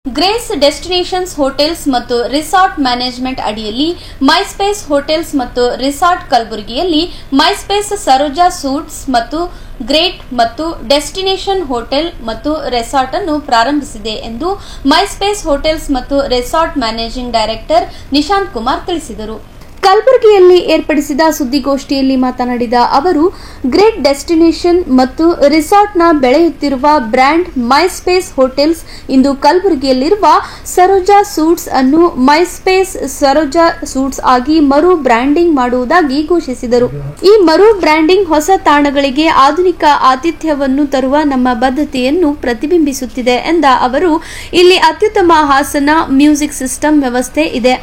Grace destinations hotels ಮತ್ತು resort management ಅಡಿಯಲ್ಲಿ MySpace hotels ಮತ್ತು ರಿಸಾರ್ಟ್ ಕಲಬುರಗಿಯಲ್ಲಿ ಮೈಸ್ಪೇಸ್ ಸರೋಜಾ ಸೂಟ್ಸ್ ಮತ್ತು ಗ್ರೇಟ್ ಮತ್ತು ಡೆಸ್ಟಿನೇಷನ್ ಹೋಟೆಲ್ ಮತ್ತು ರೆಸಾರ್ಟ್ ಅನ್ನು ಪ್ರಾರಂಭಿಸಿದೆ ಎಂದು ಮೈಸ್ಪೇಸ್ ಹೋಟೆಲ್ಸ್ ಮತ್ತು resort managing director Nishant Kumar ತಿಳಿಸಿದರು. ಕಲಬುರಗಿಯಲ್ಲಿ ಏರ್ಪಡಿಸಿದ ಸುದ್ದಿಗೋಷ್ಠಿಯಲ್ಲಿ ಮಾತನಾಡಿದ ಅವರು, ಗ್ರೇಟ್ ಡೆಸ್ಟಿನೇಷನ್ ಮತ್ತು ರಿಸಾರ್ಟ್ನ ಬೆಳೆಯುತ್ತಿರುವ ಬ್ರ್ಯಾಂಡ್ ಮೈಸ್ಪೇಸ್ ಹೋಟೆಲ್ಸ್ ಇಂದು ಕಲಬುರಗಿಯಲ್ಲಿರುವ ಸರೋಜಾ ಸೂಟ್ಸ್ ಅನ್ನು ಮೈಸ್ಪೇಸ್ ಸರೋಜಾ ಸೂಟ್ಸ್ ಆಗಿ ಮರು ಬ್ರ್ಯಾಂಡಿಂಗ್ ಮಾಡುವುದಾಗಿ ಘೋಷಿಸಿದರು. ಈ ಮರು ಬ್ರ್ಯಾಂಡಿಂಗ್ ಹೊಸ ತಾಣಗಳಿಗೆ ಆಧುನಿಕ ಆತಿಥ್ಯವನ್ನು ತರುವ ನಮ್ಮ ಬದ್ಧತೆಯನ್ನು ಪ್ರತಿಬಿಂಬಿಸುತ್ತಿದೆ ಎಂದ ಅವರು, ಇಲ್ಲಿ ಅತ್ಯುತ್ತಮ ಹಾಸನ ಮ್ಯೂಸಿಕ್ ಸಿಸ್ಟಮ್ ವ್ಯವಸ್ಥೆ ಇದೆ,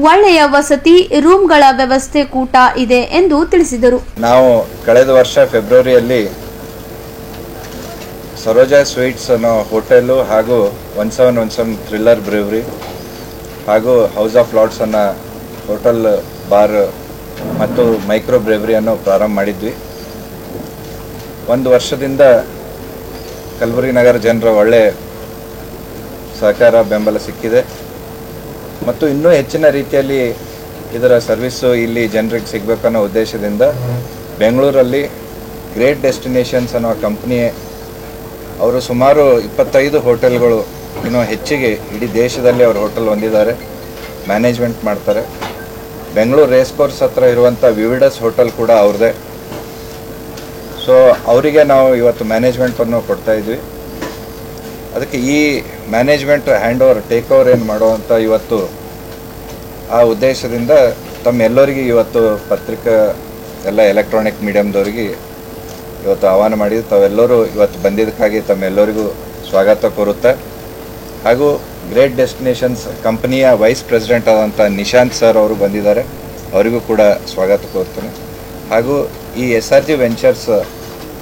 ಒಳ್ಳೆಯ ವಸತಿ ರೂಮ್ಗಳ ವ್ಯವಸ್ಥೆ ಕೂಟ ಇದೆ ಎಂದು ತಿಳಿಸಿದರು. ನಾವು ಕಳೆದ ವರ್ಷ ಫೆಬ್ರವರಿಯಲ್ಲಿ ಸರೋಜಾ ಸ್ವೀಟ್ಸ್ ಅನ್ನೋ ಹೋಟೆಲು ಹಾಗೂ 1717 ಥ್ರಿಲ್ಲರ್ ಬ್ರೇವರಿ ಹಾಗೂ ಹೌಸ್ ಆಫ್ ಲಾರ್ಡ್ಸ್ ಅನ್ನೋ ಹೋಟೆಲ್ ಬಾರ್ ಮತ್ತು ಮೈಕ್ರೋ ಬ್ರೇವರಿಯನ್ನು ಪ್ರಾರಂಭ ಮಾಡಿದ್ವಿ. ಒಂದು ವರ್ಷದಿಂದ ಕಲಬುರಗಿ ನಗರ ಜನರ ಒಳ್ಳೆ ಸಹಕಾರ ಬೆಂಬಲ ಸಿಕ್ಕಿದೆ ಮತ್ತು ಇನ್ನೂ ಹೆಚ್ಚಿನ ರೀತಿಯಲ್ಲಿ ಇದರ ಸರ್ವಿಸ್ಸು ಇಲ್ಲಿ ಜನರಿಗೆ ಸಿಗಬೇಕನ್ನೋ ಉದ್ದೇಶದಿಂದ ಬೆಂಗಳೂರಲ್ಲಿ ಗ್ರೇಟ್ ಡೆಸ್ಟಿನೇಷನ್ಸ್ ಅನ್ನೋ ಕಂಪ್ನಿ ಅವರು ಸುಮಾರು 25 ಹೋಟೆಲ್ಗಳು ಇನ್ನೂ ಹೆಚ್ಚಿಗೆ ಇಡೀ ದೇಶದಲ್ಲಿ ಅವರು ಹೋಟೆಲ್ ಹೊಂದಿದ್ದಾರೆ, ಮ್ಯಾನೇಜ್ಮೆಂಟ್ ಮಾಡ್ತಾರೆ. ಬೆಂಗಳೂರು ರೇಸ್ ಕೋರ್ಸ್ ಹತ್ರ ಇರುವಂಥ ವಿವಿಡಸ್ ಹೋಟೆಲ್ ಕೂಡ ಅವ್ರದ್ದೇ. ಸೊ ಅವರಿಗೆ ನಾವು ಇವತ್ತು ಮ್ಯಾನೇಜ್ಮೆಂಟನ್ನು ಕೊಡ್ತಾಯಿದ್ವಿ. ಅದಕ್ಕೆ ಈ management hand over take over ಏನು ಮಾಡುವಂಥ ಇವತ್ತು ಆ ಉದ್ದೇಶದಿಂದ ತಮ್ಮೆಲ್ಲರಿಗೆ ಇವತ್ತು ಪತ್ರಿಕಾ ಎಲ್ಲ ಎಲೆಕ್ಟ್ರಾನಿಕ್ ಮೀಡಿಯಮ್ದವ್ರಿಗೆ ಇವತ್ತು ಆಹ್ವಾನ ಮಾಡಿ ತಾವೆಲ್ಲರೂ ಇವತ್ತು ಬಂದಿದ್ದಕ್ಕಾಗಿ ತಮ್ಮೆಲ್ಲರಿಗೂ ಸ್ವಾಗತ ಕೋರುತ್ತೆ. ಹಾಗೂ ಗ್ರೇಟ್ ಡೆಸ್ಟಿನೇಷನ್ಸ್ ಕಂಪನಿಯ ವೈಸ್ ಪ್ರೆಸಿಡೆಂಟ್ ಆದಂಥ ನಿಶಾಂತ್ ಸರ್ ಅವರು ಬಂದಿದ್ದಾರೆ, ಅವರಿಗೂ ಕೂಡ ಸ್ವಾಗತ ಕೋರ್ತೇನೆ. ಹಾಗೂ ಈ SRG ವೆಂಚರ್ಸ್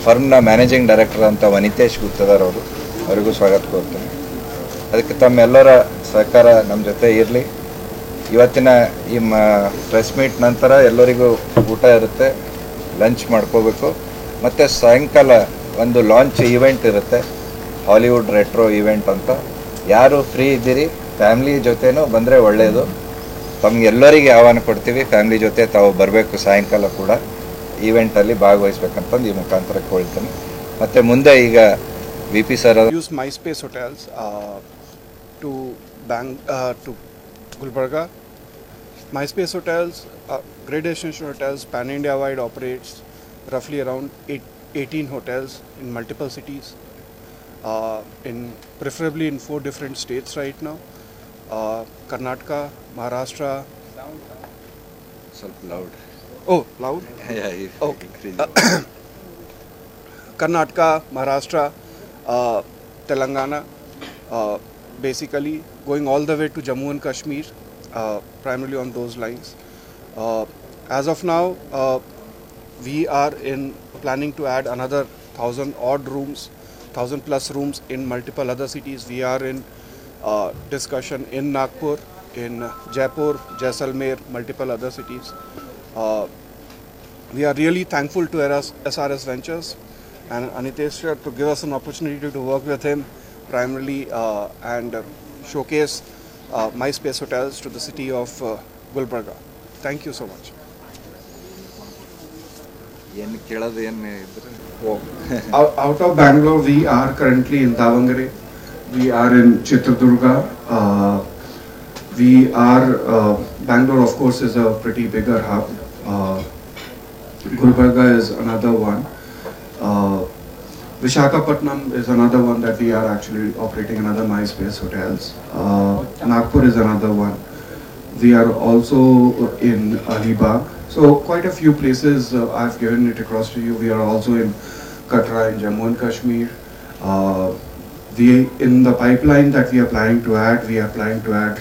ಫರ್ಮ್ನ ಮ್ಯಾನೇಜಿಂಗ್ ಡೈರೆಕ್ಟರ್ ಅಂತ ವನಿತೇಶ್ ಗುತ್ತದಾರ್ ಅವರು, ಅವರಿಗೂ ಸ್ವಾಗತ ಕೋರ್ತೇನೆ. ಅದಕ್ಕೆ ತಮ್ಮೆಲ್ಲರ ಸಹಕಾರ ನಮ್ಮ ಜೊತೆ ಇರಲಿ. ಇವತ್ತಿನ ಈ ಪ್ರೆಸ್ ಮೀಟ್ ನಂತರ ಎಲ್ಲರಿಗೂ ಊಟ ಇರುತ್ತೆ, ಲಂಚ್ ಮಾಡ್ಕೋಬೇಕು. ಮತ್ತು ಸಾಯಂಕಾಲ ಒಂದು ಲಾಂಚ್ ಈವೆಂಟ್ ಇರುತ್ತೆ, ಹಾಲಿವುಡ್ ರೆಟ್ರೋ ಈವೆಂಟ್ ಅಂತ. ಯಾರು ಫ್ರೀ ಇದ್ದೀರಿ ಫ್ಯಾಮ್ಲಿ ಜೊತೆನೂ ಬಂದರೆ ಒಳ್ಳೆಯದು. ತಮಗೆಲ್ಲರಿಗೆ ಆಹ್ವಾನ ಕೊಡ್ತೀವಿ, ಫ್ಯಾಮ್ಲಿ ಜೊತೆ ತಾವು ಬರಬೇಕು. ಸಾಯಂಕಾಲ ಕೂಡ ಈವೆಂಟಲ್ಲಿ ಭಾಗವಹಿಸ್ಬೇಕಂತಂದು ಈ ಮುಖಾಂತರ ಕೊಳ್ತೇನೆ. ಮತ್ತು ಮುಂದೆ ಈಗ VP sir use MySpace hotels to Gulbarga. MySpace hotels, Great Destination Hotels, Pan India wide operates roughly around 18 hotels in multiple cities, preferably in 4 different states right now: Karnataka, Maharashtra. So loud. Oh, loud. Yeah. Okay. Karnataka, Maharashtra, Telangana, basically going all the way to Jammu and Kashmir, primarily on those lines. As of now, we are planning to add another 1,000 odd rooms, 1,000 plus rooms in multiple other cities. We are in discussion in Nagpur, in Jaipur, Jaisalmer, multiple other cities. We are really thankful to SRS Ventures and Anitesh sir to give us an opportunity to work with him primarily and showcase MySpace hotels to the city of Gulbarga. Thank you so much. Out of Bangalore, we are currently in Davangere. We are in Chitradurga. Bangalore, of course, is a pretty bigger hub. Gulbarga is another one. Visakhapatnam is another one that we are actually operating another MySpace hotels. Nagpur is another one. We are also in Alibag. So quite a few places I've given it across to you. We are also in Katra in Jammu and Kashmir. In the pipeline that we are planning to add,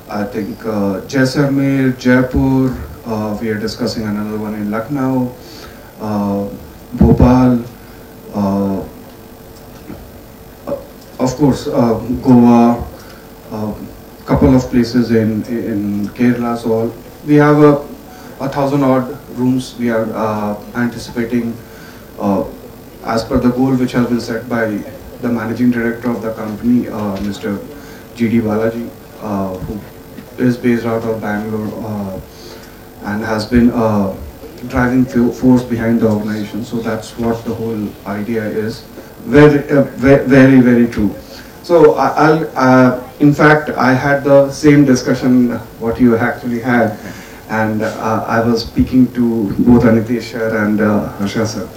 I think Jaisalmer, Jaipur. We are discussing another one in Lucknow, Bhopal. Of course, Goa, couple of places in Kerala. So we have 1,000 odd rooms. We are anticipating, as per the goal which has been set by the managing director of the company, Mr. GD Balaji, who is based out of Bangalore and has been driving force behind the organization. So that's what the whole idea is. Very, very true. So in fact, I had the same discussion what you actually had, and I was speaking to both Anitesh sir and Harsha sir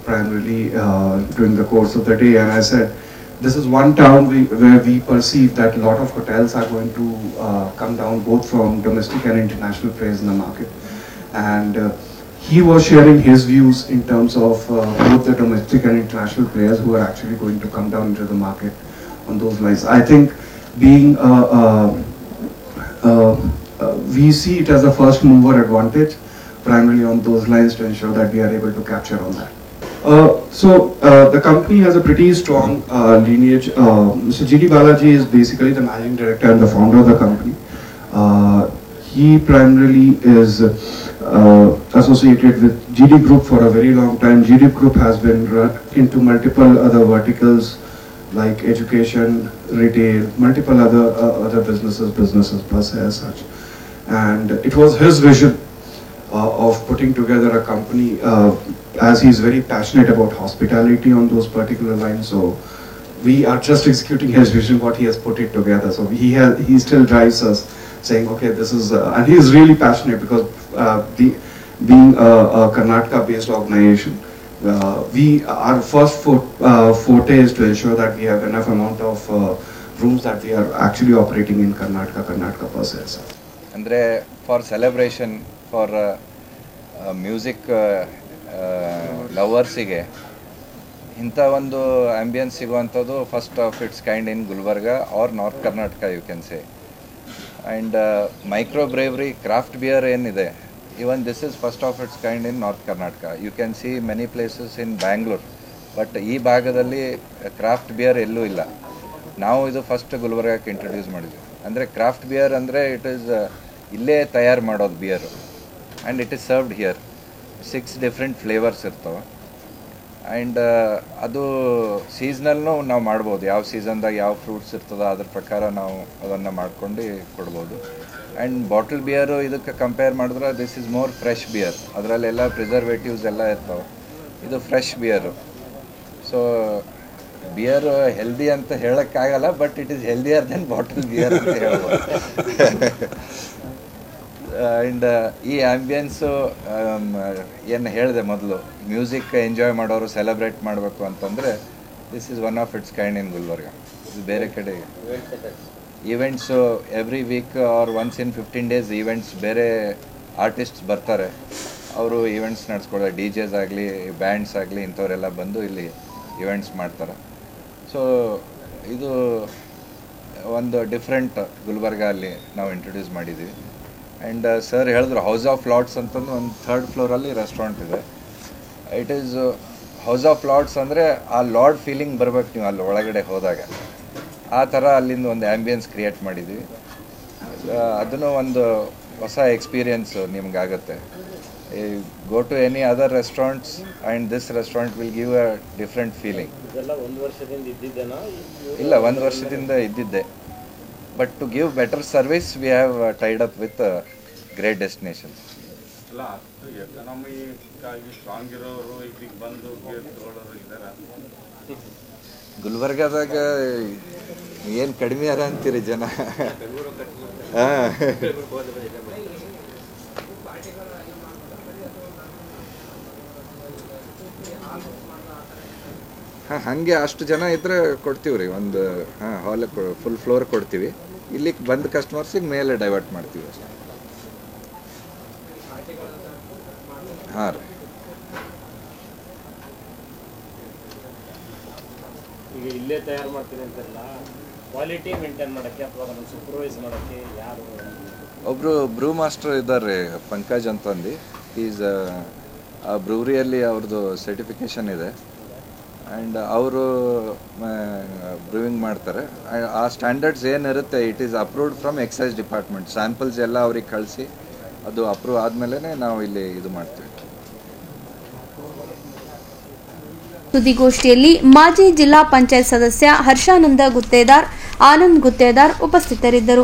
primarily during the course of the day, and I said, this is one town where we perceive that a lot of hotels are going to come down, both from domestic and international players in the market. And he was sharing his views in terms of both the domestic and international players who are actually going to come down into the market on those lines. I think being we see it as a first mover advantage primarily on those lines to ensure that we are able to capture on that. So the company has a pretty strong lineage. Mr. GD Balaji is basically the managing director and the founder of the company. He primarily is associated with GD Group for a very long time. GD Group has been into multiple other verticals like education, retail, multiple other businesses per se as such. And it was his vision of putting together a company, as he's very passionate about hospitality on those particular lines. So we are just executing his vision, what he has put it together. So he still drives us, saying, okay, this is, and he is really passionate because being a Karnataka-based organization, our first forte is to ensure that we have enough amount of rooms that we are actually operating in Karnataka per se. Andre for celebration for music ಲವರ್ಸಿಗೆ ಇಂಥ ಒಂದು ambience ಸಿಗುವಂಥದ್ದು first of its kind in Gulbarga or north Karnataka you can say. And micro brewery craft beer ಏನಿದೆ, even this is first of its kind in north Karnataka. You can see many places in Bangalore, but ಈ ಭಾಗದಲ್ಲಿ craft beer ಎಲ್ಲೂ ಇಲ್ಲ. ನಾವು ಇದು first ಗುಲ್ಬರ್ಗಕ್ಕೆ introduce ಮಾಡಿದ್ವಿ. ಅಂದರೆ craft beer ಅಂದರೆ ಇಟ್ ಈಸ್ ಇಲ್ಲೇ ತಯಾರು ಮಾಡೋದು beer, and it is served here. 6 different flavours ಇರ್ತವೆ. ಆ್ಯಂಡ್ ಅದು ಸೀಸ್ನಲ್ನೂ ನಾವು ಮಾಡ್ಬೋದು. ಯಾವ ಸೀಸನ್ದಾಗ ಯಾವ ಫ್ರೂಟ್ಸ್ ಇರ್ತದೋ ಅದ್ರ ಪ್ರಕಾರ ನಾವು ಅದನ್ನು ಮಾಡ್ಕೊಂಡು ಕೊಡ್ಬೋದು. ಆ್ಯಂಡ್ ಬಾಟಲ್ ಬಿಯರು ಇದಕ್ಕೆ ಕಂಪೇರ್ ಮಾಡಿದ್ರೆ this is more fresh beer. ಅದರಲ್ಲೆಲ್ಲ ಪ್ರಿಸರ್ವೇಟಿವ್ಸ್ ಎಲ್ಲ ಇರ್ತವೆ. ಇದು fresh beer. So beer healthy ಅಂತ ಹೇಳೋಕ್ಕಾಗಲ್ಲ, but it is healthier than bottle beer ಅಂತ ಹೇಳ್ಬೋದು. ಆ್ಯಂಡ್ ಈ ಆ್ಯಂಬಿಯನ್ಸು ಏನು ಹೇಳಿದೆ ಮೊದಲು, ಮ್ಯೂಸಿಕ್ ಎಂಜಾಯ್ ಮಾಡೋರು ಸೆಲೆಬ್ರೇಟ್ ಮಾಡಬೇಕು ಅಂತಂದರೆ this is one of its kind in Gulbarga. ಇದು ಬೇರೆ ಕಡೆ events every week or once in 15 days events, ಬೇರೆ ಆರ್ಟಿಸ್ಟ್ಸ್ ಬರ್ತಾರೆ, ಅವರು ಈವೆಂಟ್ಸ್ ನಡೆಸ್ಕೊಡ್ತಾರೆ. DJs ಆಗಲಿ ಬ್ಯಾಂಡ್ಸ್ ಆಗಲಿ ಇಂಥವರೆಲ್ಲ ಬಂದು ಇಲ್ಲಿ ಈವೆಂಟ್ಸ್ ಮಾಡ್ತಾರೆ. ಸೊ ಇದು ಒಂದು ಡಿಫ್ರೆಂಟ್ ಗುಲ್ಬರ್ಗ ಅಲ್ಲಿ ನಾವು ಇಂಟ್ರೊಡ್ಯೂಸ್ ಮಾಡಿದ್ದೀವಿ. ಆ್ಯಂಡ್ ಸರ್ ಹೇಳಿದ್ರು ಹೌಸ್ ಆಫ್ ಲಾರ್ಡ್ಸ್ ಅಂತಂದು ಒಂದು 3rd ಫ್ಲೋರಲ್ಲಿ ರೆಸ್ಟೋರೆಂಟ್ ಇದೆ. It is House of Lords ಅಂದರೆ ಆ ಲಾರ್ಡ್ ಫೀಲಿಂಗ್ ಬರ್ಬೇಕು ನೀವು ಅಲ್ಲಿ ಒಳಗಡೆ ಹೋದಾಗ. ಆ ಥರ ಅಲ್ಲಿಂದ ಒಂದು ಆ್ಯಂಬಿಯನ್ಸ್ ಕ್ರಿಯೇಟ್ ಮಾಡಿದ್ವಿ. ಅದನ್ನು ಒಂದು ಹೊಸ ಎಕ್ಸ್ಪೀರಿಯನ್ಸು ನಿಮ್ಗಾಗುತ್ತೆ. Go to any other restaurants and this restaurant will give a different feeling. ಇಲ್ಲ, 1 ವರ್ಷದಿಂದ ಇದ್ದಿದ್ದೆ. But to give better service, we have tied up with great destinations. ಗುಲ್ಬರ್ಗದಾಗ ಏನು ಕಡಿಮೆ ಅರ ಅಂತೀರಿ ಜನ. ಹಾಗೆ ಅಷ್ಟು ಜನ ಇದ್ರೆ ಕೊಡ್ತೀವಿ ರೀ. ಒಂದು ಹಾಲ್ ಫುಲ್ ಫ್ಲೋರ್ ಕೊಡ್ತೀವಿ. ಇಲ್ಲಿ ಬಂದ ಕಸ್ಟಮರ್ಸಿಗೆ ಮೇಲೆ ಡೈವರ್ಟ್ ಮಾಡ್ತೀವಿ ಅಷ್ಟೇ. ಹಾಂ ರೀ. ಈಗ ಇಲ್ಲೇ ತಯಾರು ಮಾಡ್ತೀನಿ ಅಂತಾರಲ್ಲ, ಕ್ವಾಲಿಟಿ ಮೇಂಟೈನ್ ಮಾಡೋಕ್ಕೆ ಅಥವಾ ಅದನ್ನು ಸೂಪರ್ವೈಸ್ ಮಾಡೋಕ್ಕೆ ಯಾರು? ಒಬ್ಬರು ಬ್ರೂ ಮಾಸ್ಟರ್ ಇದ್ದಾರೆ, ಪಂಕಜ್ ಅಂತಂದು. ಈಸ್ ಆ ಬ್ರೂರಿಯಲ್ಲಿ ಅವ್ರದ್ದು ಸರ್ಟಿಫಿಕೇಷನ್ ಇದೆ. ಆ್ಯಂಡ್ ಅವರು ಬ್ರೂವಿಂಗ್ ಮಾಡ್ತಾರೆ. ಆ ಸ್ಟ್ಯಾಂಡರ್ಡ್ಸ್ ಏನಿರುತ್ತೆ it is approved from exercise department. Samples ಎಲ್ಲ ಅವ್ರಿಗೆ ಕಳಿಸಿ ಅದು ಅಪ್ರೂವ್ ಆದಮೇಲೆ ನಾವು ಇಲ್ಲಿ ಇದು ಮಾಡ್ತೀವಿ. ಸುದ್ದಿಗೋಷ್ಠಿಯಲ್ಲಿ ಮಾಜಿ ಜಿಲ್ಲಾ ಪಂಚಾಯತ್ ಸದಸ್ಯ ಹರ್ಷಾನಂದ ಗುತ್ತೇದಾರ್, ಆನಂದ್ ಗುತ್ತೇದಾರ್ ಉಪಸ್ಥಿತರಿದ್ದರು.